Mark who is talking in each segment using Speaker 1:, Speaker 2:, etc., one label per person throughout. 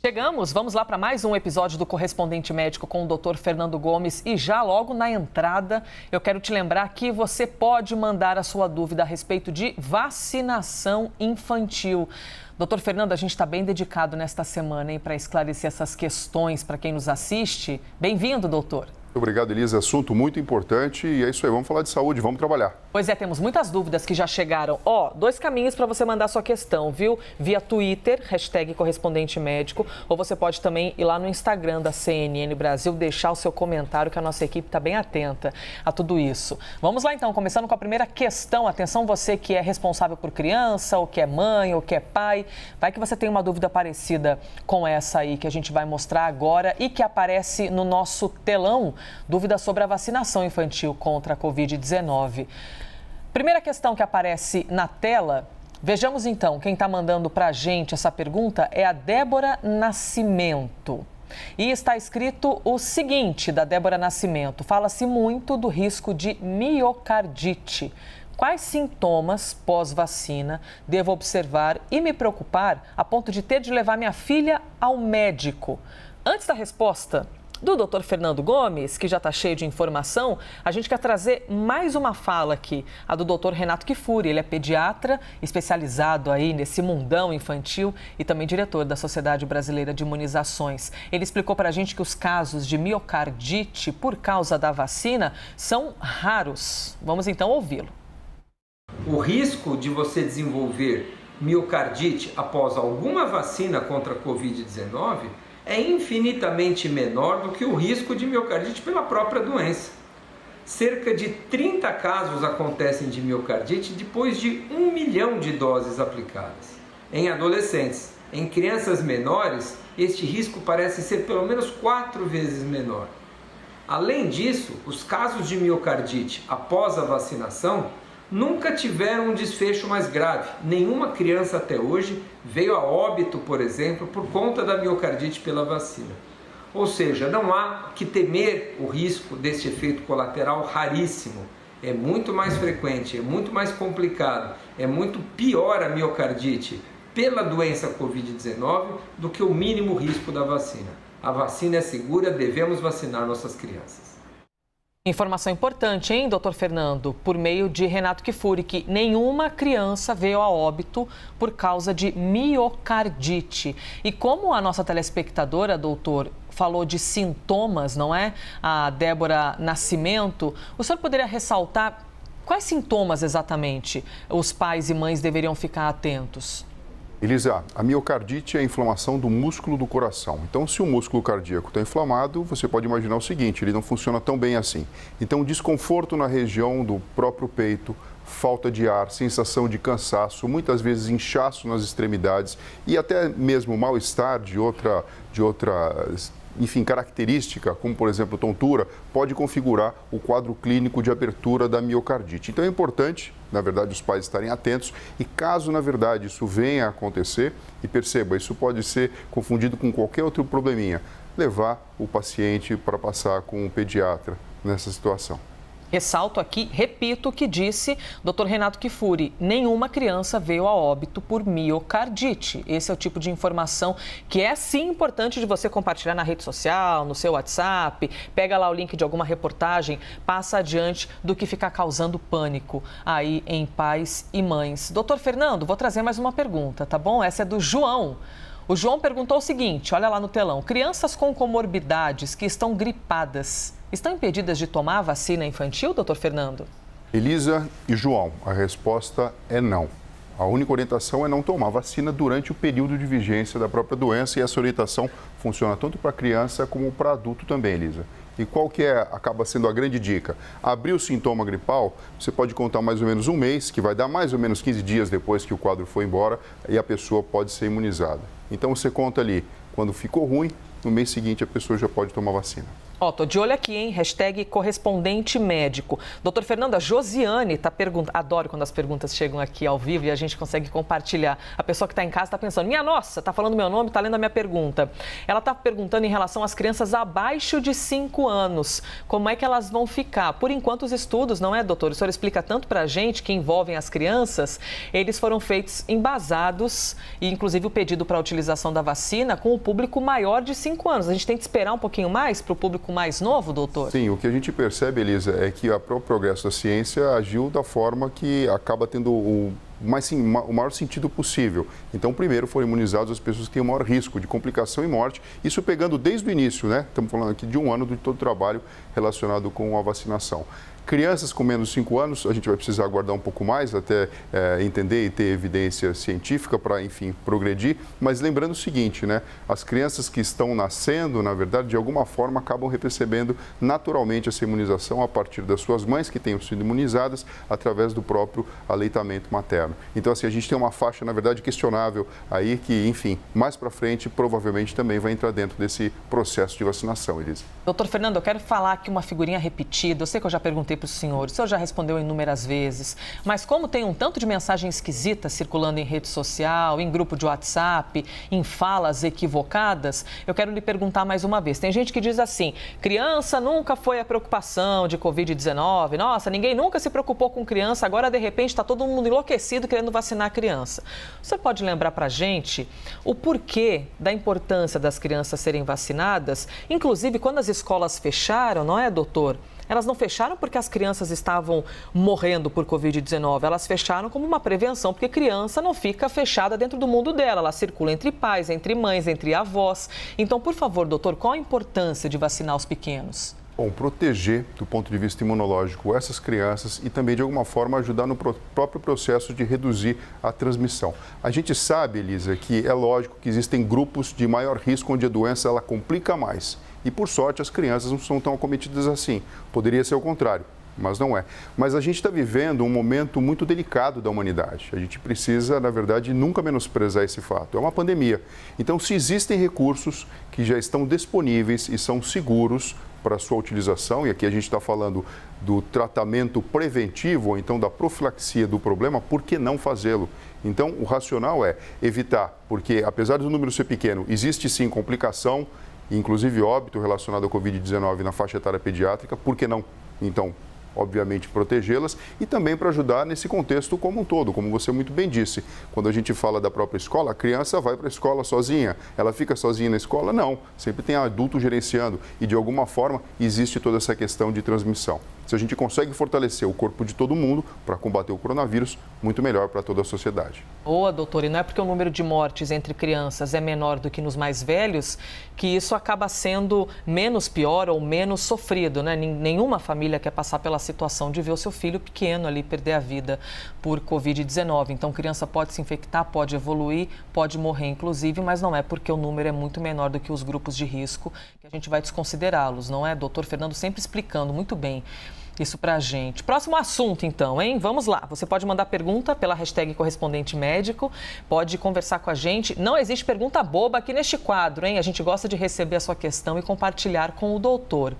Speaker 1: Chegamos, vamos lá para mais um episódio do Correspondente Médico com o Dr. Fernando Gomes e já logo na entrada eu quero te lembrar que você pode mandar a sua dúvida a respeito de vacinação infantil. Doutor Fernando, a gente está bem dedicado nesta semana para esclarecer essas questões para quem nos assiste. Bem-vindo, doutor.
Speaker 2: Obrigado, Elisa. Assunto muito importante e é isso aí. Vamos falar de saúde, vamos trabalhar.
Speaker 1: Pois é, temos muitas dúvidas que já chegaram. Dois caminhos para você mandar sua questão, viu? Via Twitter, #correspondente médico, ou você pode também ir lá no Instagram da CNN Brasil, deixar o seu comentário, que a nossa equipe está bem atenta a tudo isso. Vamos lá então, começando com a primeira questão. Atenção, você que é responsável por criança, ou que é mãe, ou que é pai. Vai que você tem uma dúvida parecida com essa aí que a gente vai mostrar agora e que aparece no nosso telão. Dúvida sobre a vacinação infantil contra a Covid-19. Primeira questão que aparece na tela, vejamos então, quem está mandando para a gente essa pergunta é a Débora Nascimento. E está escrito o seguinte, da Débora Nascimento, fala-se muito do risco de miocardite. Quais sintomas pós-vacina devo observar e me preocupar a ponto de ter de levar minha filha ao médico? Antes da resposta do Dr. Fernando Gomes, que já está cheio de informação, a gente quer trazer mais uma fala aqui, a do Dr. Renato Kifuri. Ele é pediatra, especializado aí nesse mundão infantil e também diretor da Sociedade Brasileira de Imunizações. Ele explicou para a gente que os casos de miocardite por causa da vacina são raros. Vamos então ouvi-lo.
Speaker 3: O risco de você desenvolver miocardite após alguma vacina contra a Covid-19 é infinitamente menor do que o risco de miocardite pela própria doença. Cerca de 30 casos acontecem de miocardite depois de 1 milhão de doses aplicadas. Em adolescentes, em crianças menores, este risco parece ser pelo menos 4 vezes menor. Além disso, os casos de miocardite após a vacinação nunca tiveram um desfecho mais grave. Nenhuma criança até hoje veio a óbito, por exemplo, por conta da miocardite pela vacina. Ou seja, não há que temer o risco deste efeito colateral raríssimo. É muito mais frequente, é muito mais complicado, é muito pior a miocardite pela doença Covid-19 do que o mínimo risco da vacina. A vacina é segura, devemos vacinar nossas crianças.
Speaker 1: Informação importante, hein, doutor Fernando? Por meio de Renato Kifuri, que nenhuma criança veio a óbito por causa de miocardite. E como a nossa telespectadora, doutor, falou de sintomas, não é? A Débora Nascimento, o senhor poderia ressaltar quais sintomas exatamente os pais e mães deveriam ficar atentos?
Speaker 2: Elisa, a miocardite é a inflamação do músculo do coração. Então, se o músculo cardíaco está inflamado, você pode imaginar o seguinte, ele não funciona tão bem assim. Então, desconforto na região do próprio peito, falta de ar, sensação de cansaço, muitas vezes inchaço nas extremidades e até mesmo mal-estar de outra característica, como por exemplo tontura, pode configurar o quadro clínico de abertura da miocardite. Então é importante, na verdade, os pais estarem atentos e caso, na verdade, isso venha a acontecer, e perceba, isso pode ser confundido com qualquer outro probleminha, levar o paciente para passar com um pediatra nessa situação.
Speaker 1: Ressalto aqui, repito o que disse Dr. Renato Kifuri, nenhuma criança veio a óbito por miocardite. Esse é o tipo de informação que é sim importante de você compartilhar na rede social, no seu WhatsApp, pega lá o link de alguma reportagem, passa adiante do que ficar causando pânico aí em pais e mães. Doutor Fernando, vou trazer mais uma pergunta, tá bom? Essa é do João. O João perguntou o seguinte, olha lá no telão, crianças com comorbidades que estão gripadas, estão impedidas de tomar a vacina infantil, doutor Fernando?
Speaker 2: Elisa e João, a resposta é não. A única orientação é não tomar vacina durante o período de vigência da própria doença e essa orientação funciona tanto para criança como para adulto também, Elisa. E qual que acaba sendo a grande dica? Abriu o sintoma gripal, você pode contar mais ou menos um mês, que vai dar mais ou menos 15 dias depois que o quadro foi embora e a pessoa pode ser imunizada. Então você conta ali, quando ficou ruim, no mês seguinte a pessoa já pode tomar vacina.
Speaker 1: Ó, tô de olho aqui, hein? Hashtag correspondente médico. Doutor Fernando, a Josiane tá perguntando. Adoro quando as perguntas chegam aqui ao vivo e a gente consegue compartilhar. A pessoa que está em casa está pensando, minha nossa, tá falando meu nome, tá lendo a minha pergunta. Ela tá perguntando em relação às crianças abaixo de 5 anos. Como é que elas vão ficar? Por enquanto, os estudos, não é, doutor? O senhor explica tanto pra gente que envolvem as crianças, eles foram feitos embasados e, inclusive, o pedido para a utilização da vacina com o público maior de 5 anos. A gente tem que esperar um pouquinho mais para o público mais novo, doutor?
Speaker 2: Sim, o que a gente percebe, Elisa, é que o próprio progresso da ciência agiu da forma que acaba tendo o maior sentido possível. Então, primeiro foram imunizados as pessoas que têm o maior risco de complicação e morte, isso pegando desde o início, né? Estamos falando aqui de um ano de todo o trabalho relacionado com a vacinação. Crianças com menos de 5 anos, a gente vai precisar aguardar um pouco mais até entender e ter evidência científica para, enfim, progredir. Mas lembrando o seguinte, né? As crianças que estão nascendo, na verdade, de alguma forma, acabam recebendo naturalmente essa imunização a partir das suas mães, que tenham sido imunizadas através do próprio aleitamento materno. Então, assim, a gente tem uma faixa, na verdade, questionável aí que, enfim, mais para frente, provavelmente também vai entrar dentro desse processo de vacinação, Elisa.
Speaker 1: Doutor Fernando, eu quero falar aqui uma figurinha repetida. Eu sei que eu já perguntei para o senhor já respondeu inúmeras vezes, mas como tem um tanto de mensagem esquisita circulando em rede social, em grupo de WhatsApp, em falas equivocadas, eu quero lhe perguntar mais uma vez. Tem gente que diz assim, criança nunca foi a preocupação de Covid-19, nossa, ninguém nunca se preocupou com criança, agora de repente está todo mundo enlouquecido querendo vacinar a criança. Você pode lembrar para a gente o porquê da importância das crianças serem vacinadas, inclusive quando as escolas fecharam, não é, doutor? Elas não fecharam porque as crianças estavam morrendo por Covid-19, elas fecharam como uma prevenção, porque criança não fica fechada dentro do mundo dela, ela circula entre pais, entre mães, entre avós. Então, por favor, doutor, qual a importância de vacinar os pequenos?
Speaker 2: Bom, proteger do ponto de vista imunológico essas crianças e também, de alguma forma, ajudar no próprio processo de reduzir a transmissão. A gente sabe, Elisa, que é lógico que existem grupos de maior risco onde a doença ela complica mais. E, por sorte, as crianças não são tão acometidas assim. Poderia ser o contrário, mas não é. Mas a gente está vivendo um momento muito delicado da humanidade. A gente precisa, na verdade, nunca menosprezar esse fato. É uma pandemia. Então, se existem recursos que já estão disponíveis e são seguros para a sua utilização, e aqui a gente está falando do tratamento preventivo, ou então da profilaxia do problema, por que não fazê-lo? Então, o racional é evitar, porque apesar do número ser pequeno, existe sim complicação, inclusive óbito relacionado ao Covid-19 na faixa etária pediátrica, por que não, então, obviamente, protegê-las e também para ajudar nesse contexto como um todo, como você muito bem disse. Quando a gente fala da própria escola, a criança vai para a escola sozinha, ela fica sozinha na escola? Não, sempre tem adulto gerenciando e, de alguma forma, existe toda essa questão de transmissão. Se a gente consegue fortalecer o corpo de todo mundo para combater o coronavírus, muito melhor para toda a sociedade.
Speaker 1: Boa, doutor, e não é porque o número de mortes entre crianças é menor do que nos mais velhos que isso acaba sendo menos pior ou menos sofrido, né? Nenhuma família quer passar pela situação de ver o seu filho pequeno ali perder a vida por Covid-19. Então, criança pode se infectar, pode evoluir, pode morrer, inclusive, mas não é porque o número é muito menor do que os grupos de risco que a gente vai desconsiderá-los, não é? Doutor Fernando sempre explicando muito bem isso pra gente. Próximo assunto, então, hein? Vamos lá. Você pode mandar pergunta pela hashtag correspondente médico, pode conversar com a gente. Não existe pergunta boba aqui neste quadro, hein? A gente gosta de receber a sua questão e compartilhar com o doutor.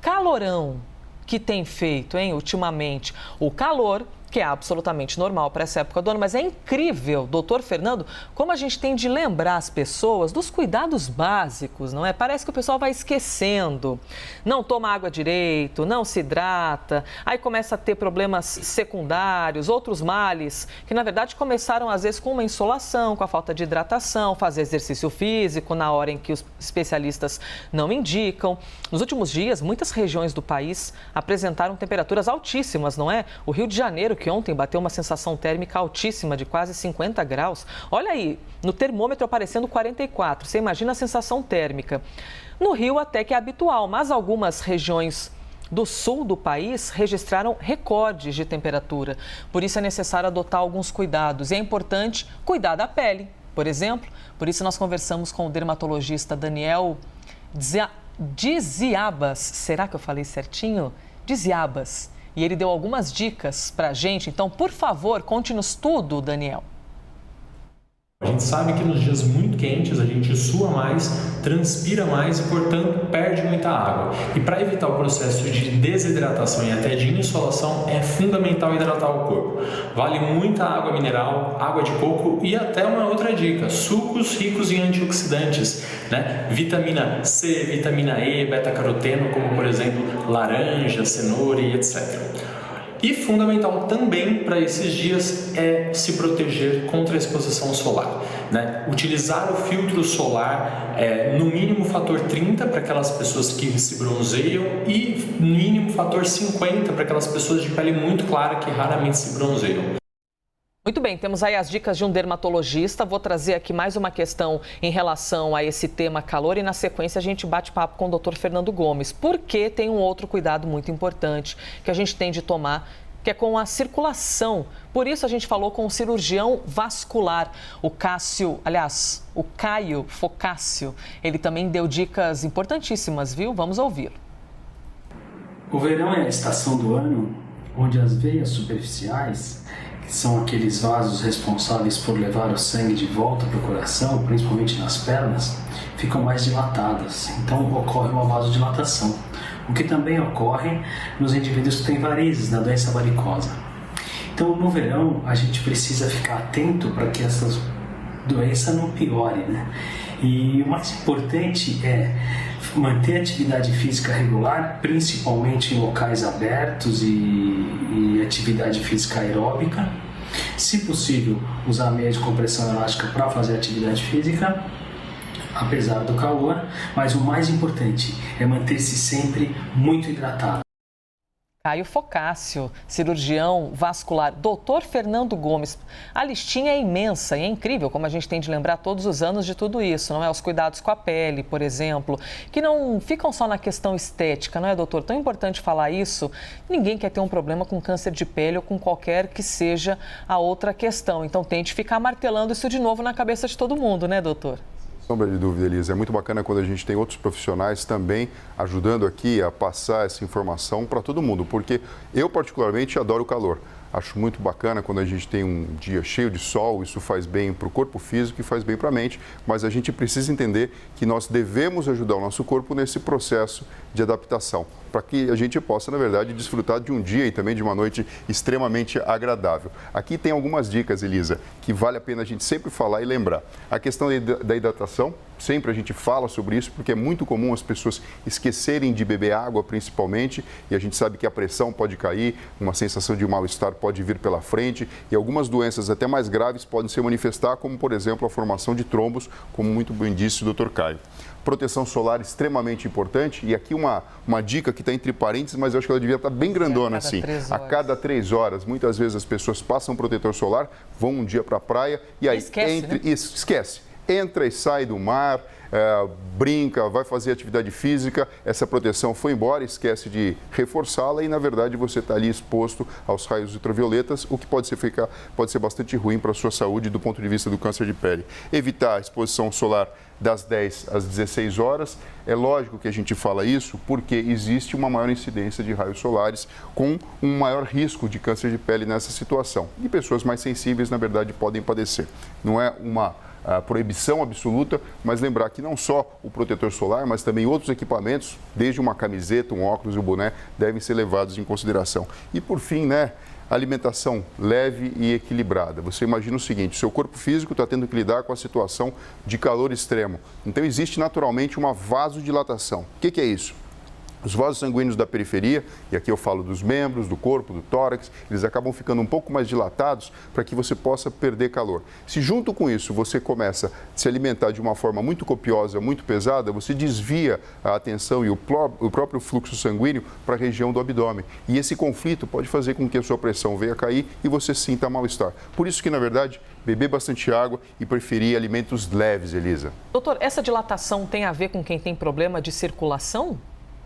Speaker 1: Calorão que tem feito, hein, ultimamente. O calor, que é absolutamente normal para essa época do ano, mas é incrível, doutor Fernando, como a gente tem de lembrar as pessoas dos cuidados básicos, não é? Parece que o pessoal vai esquecendo, não toma água direito, não se hidrata, aí começa a ter problemas secundários, outros males, que na verdade começaram às vezes com uma insolação, com a falta de hidratação, fazer exercício físico na hora em que os especialistas não indicam. Nos últimos dias, muitas regiões do país apresentaram temperaturas altíssimas, não é? O Rio de Janeiro, que ontem bateu uma sensação térmica altíssima de quase 50 graus. Olha aí, no termômetro aparecendo 44. Você imagina a sensação térmica. No Rio até que é habitual, mas algumas regiões do sul do país registraram recordes de temperatura. Por isso é necessário adotar alguns cuidados. E é importante cuidar da pele, por exemplo. Por isso nós conversamos com o dermatologista Daniel Diziabas. Será que eu falei certinho? Diziabas. E ele deu algumas dicas para a gente. Então, por favor, conte-nos tudo, Daniel.
Speaker 4: A gente sabe que nos dias muito quentes a gente sua mais, transpira mais e, portanto, perde muita água. E para evitar o processo de desidratação e até de insolação, é fundamental hidratar o corpo. Vale muita água mineral, água de coco e até uma outra dica, sucos ricos em antioxidantes, né? Vitamina C, vitamina E, beta-caroteno, como por exemplo laranja, cenoura e etc. E fundamental também para esses dias é se proteger contra a exposição solar, né? Utilizar o filtro solar no mínimo fator 30 para aquelas pessoas que se bronzeiam e no mínimo fator 50 para aquelas pessoas de pele muito clara que raramente se bronzeiam.
Speaker 1: Muito bem, temos aí as dicas de um dermatologista. Vou trazer aqui mais uma questão em relação a esse tema calor e na sequência a gente bate papo com o Dr. Fernando Gomes, porque tem um outro cuidado muito importante que a gente tem de tomar, que é com a circulação. Por isso a gente falou com o cirurgião vascular, o Caio Focácio. Ele também deu dicas importantíssimas, viu? Vamos ouvi-lo.
Speaker 5: O verão é a estação do ano onde as veias superficiais, que são aqueles vasos responsáveis por levar o sangue de volta para o coração, principalmente nas pernas, ficam mais dilatadas. Então ocorre uma vasodilatação, o que também ocorre nos indivíduos que têm varizes, na doença varicosa. Então no verão a gente precisa ficar atento para que essa doença não piore, né? E o mais importante é manter a atividade física regular, principalmente em locais abertos e atividade física aeróbica. Se possível, usar meia de compressão elástica para fazer atividade física, apesar do calor, mas o mais importante é manter-se sempre muito hidratado.
Speaker 1: Caio Focácio, cirurgião vascular. Doutor Fernando Gomes, a listinha é imensa e é incrível como a gente tem de lembrar todos os anos de tudo isso, não é? Os cuidados com a pele, por exemplo, que não ficam só na questão estética, não é, doutor? Tão importante falar isso. Ninguém quer ter um problema com câncer de pele ou com qualquer que seja a outra questão. Então tente ficar martelando isso de novo na cabeça de todo mundo, né, doutor?
Speaker 2: Sombra de dúvida, Elisa. É muito bacana quando a gente tem outros profissionais também ajudando aqui a passar essa informação para todo mundo, porque eu particularmente adoro o calor. Acho muito bacana quando a gente tem um dia cheio de sol, isso faz bem para o corpo físico e faz bem para a mente, mas a gente precisa entender que nós devemos ajudar o nosso corpo nesse processo de adaptação, para que a gente possa, na verdade, desfrutar de um dia e também de uma noite extremamente agradável. Aqui tem algumas dicas, Elisa, que vale a pena a gente sempre falar e lembrar. A questão da hidratação, sempre a gente fala sobre isso, porque é muito comum as pessoas esquecerem de beber água, principalmente, e a gente sabe que a pressão pode cair, uma sensação de mal-estar pode vir pela frente, e algumas doenças até mais graves podem se manifestar, como, por exemplo, a formação de trombos, como muito bem disse o Dr. Caio. Proteção solar extremamente importante, e aqui uma dica que está entre parênteses, mas eu acho que ela devia estar bem grandona assim.
Speaker 1: A
Speaker 2: cada 3 horas, muitas vezes as pessoas passam protetor solar, vão um dia para a praia e aí esquece. Entra e sai do mar, brinca, vai fazer atividade física, essa proteção foi embora, esquece de reforçá-la e, na verdade, você está ali exposto aos raios ultravioletas, o que pode ser bastante ruim para a sua saúde do ponto de vista do câncer de pele. Evitar a exposição solar das 10 às 16 horas. É lógico que a gente fala isso porque existe uma maior incidência de raios solares com um maior risco de câncer de pele nessa situação. E pessoas mais sensíveis, na verdade, podem padecer. Não é uma proibição absoluta, mas lembrar que não só o protetor solar, mas também outros equipamentos, desde uma camiseta, um óculos e um boné, devem ser levados em consideração. E por fim, alimentação leve e equilibrada. Você imagina o seguinte, seu corpo físico está tendo que lidar com a situação de calor extremo. Então existe naturalmente uma vasodilatação. O que é isso? Os vasos sanguíneos da periferia, e aqui eu falo dos membros, do corpo, do tórax, eles acabam ficando um pouco mais dilatados para que você possa perder calor. Se junto com isso você começa a se alimentar de uma forma muito copiosa, muito pesada, você desvia a atenção e o próprio fluxo sanguíneo para a região do abdômen. E esse conflito pode fazer com que a sua pressão venha a cair e você sinta mal-estar. Por isso que, na verdade, beber bastante água e preferir alimentos leves, Elisa.
Speaker 1: Doutor, essa dilatação tem a ver com quem tem problema de circulação?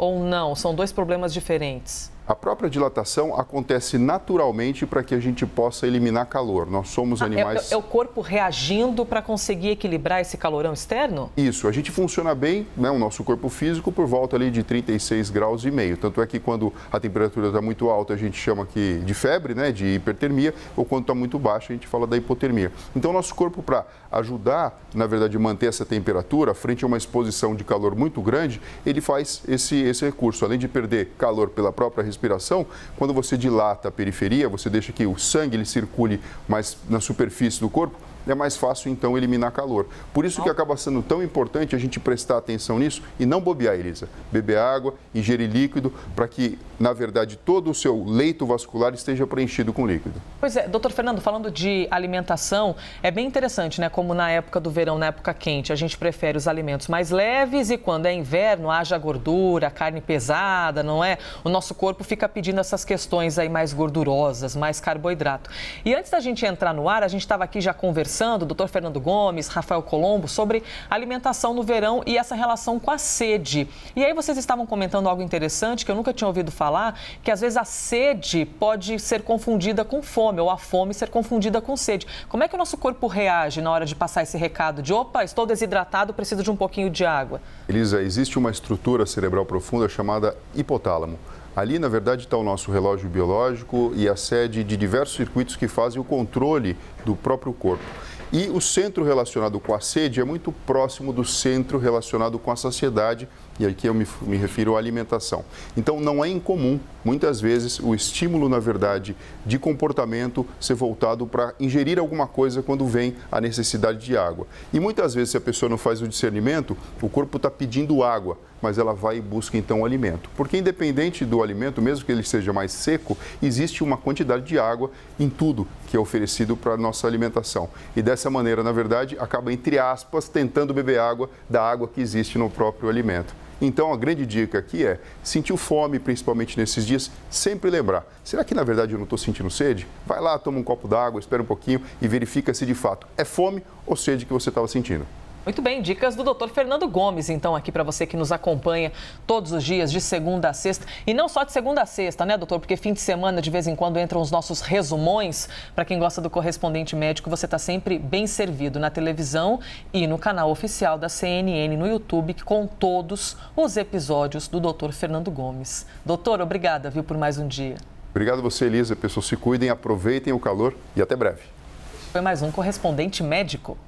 Speaker 1: Ou não? São dois problemas diferentes.
Speaker 2: A própria dilatação acontece naturalmente para que a gente possa eliminar calor. Nós somos animais...
Speaker 1: É o corpo reagindo para conseguir equilibrar esse calorão externo?
Speaker 2: Isso, a gente funciona bem, né, o nosso corpo físico, por volta ali de 36 graus e meio. Tanto é que quando a temperatura está muito alta, a gente chama aqui de febre, né, de hipertermia, ou quando está muito baixa, a gente fala da hipotermia. Então, nosso corpo, para ajudar, na verdade, a manter essa temperatura, frente a uma exposição de calor muito grande, ele faz esse recurso. Além de perder calor pela própria respiração, quando você dilata a periferia, você deixa que o sangue ele circule mais na superfície do corpo, é mais fácil, então, eliminar calor. Por isso que acaba sendo tão importante a gente prestar atenção nisso e não bobear, Elisa. Beber água, ingerir líquido, para que, na verdade, todo o seu leito vascular esteja preenchido com líquido.
Speaker 1: Pois é, doutor Fernando, falando de alimentação, é bem interessante, né? Como na época do verão, na época quente, a gente prefere os alimentos mais leves e quando é inverno, haja gordura, carne pesada, não é? O nosso corpo fica pedindo essas questões aí mais gordurosas, mais carboidrato. E antes da gente entrar no ar, a gente estava aqui já conversando, doutor Fernando Gomes, Rafael Colombo, sobre alimentação no verão e essa relação com a sede. E aí vocês estavam comentando algo interessante que eu nunca tinha ouvido falar, que às vezes a sede pode ser confundida com fome, ou a fome ser confundida com sede. Como é que o nosso corpo reage na hora de passar esse recado de, opa, estou desidratado, preciso de um pouquinho de água?
Speaker 2: Elisa, existe uma estrutura cerebral profunda chamada hipotálamo. Ali, na verdade, está o nosso relógio biológico e a sede de diversos circuitos que fazem o controle do próprio corpo. E o centro relacionado com a sede é muito próximo do centro relacionado com a saciedade, e aqui eu me refiro à alimentação. Então, não é incomum, muitas vezes, o estímulo, na verdade, de comportamento ser voltado para ingerir alguma coisa quando vem a necessidade de água. E muitas vezes, se a pessoa não faz o discernimento, o corpo está pedindo água, mas ela vai e busca então o alimento. Porque independente do alimento, mesmo que ele seja mais seco, existe uma quantidade de água em tudo que é oferecido para a nossa alimentação. E dessa maneira, na verdade, acaba, entre aspas, tentando beber água da água que existe no próprio alimento. Então, a grande dica aqui é, sentiu fome, principalmente nesses dias, sempre lembrar, será que na verdade eu não estou sentindo sede? Vai lá, toma um copo d'água, espera um pouquinho e verifica se de fato é fome ou sede que você estava sentindo.
Speaker 1: Muito bem, dicas do Dr. Fernando Gomes, então, aqui para você que nos acompanha todos os dias, de segunda a sexta. E não só de segunda a sexta, né, doutor? Porque fim de semana, de vez em quando, entram os nossos resumões. Para quem gosta do Correspondente Médico, você está sempre bem servido na televisão e no canal oficial da CNN no YouTube, com todos os episódios do Dr. Fernando Gomes. Doutor, obrigada, viu, por mais um dia.
Speaker 2: Obrigado a você, Elisa. Pessoas se cuidem, aproveitem o calor e até breve.
Speaker 1: Foi mais um Correspondente Médico.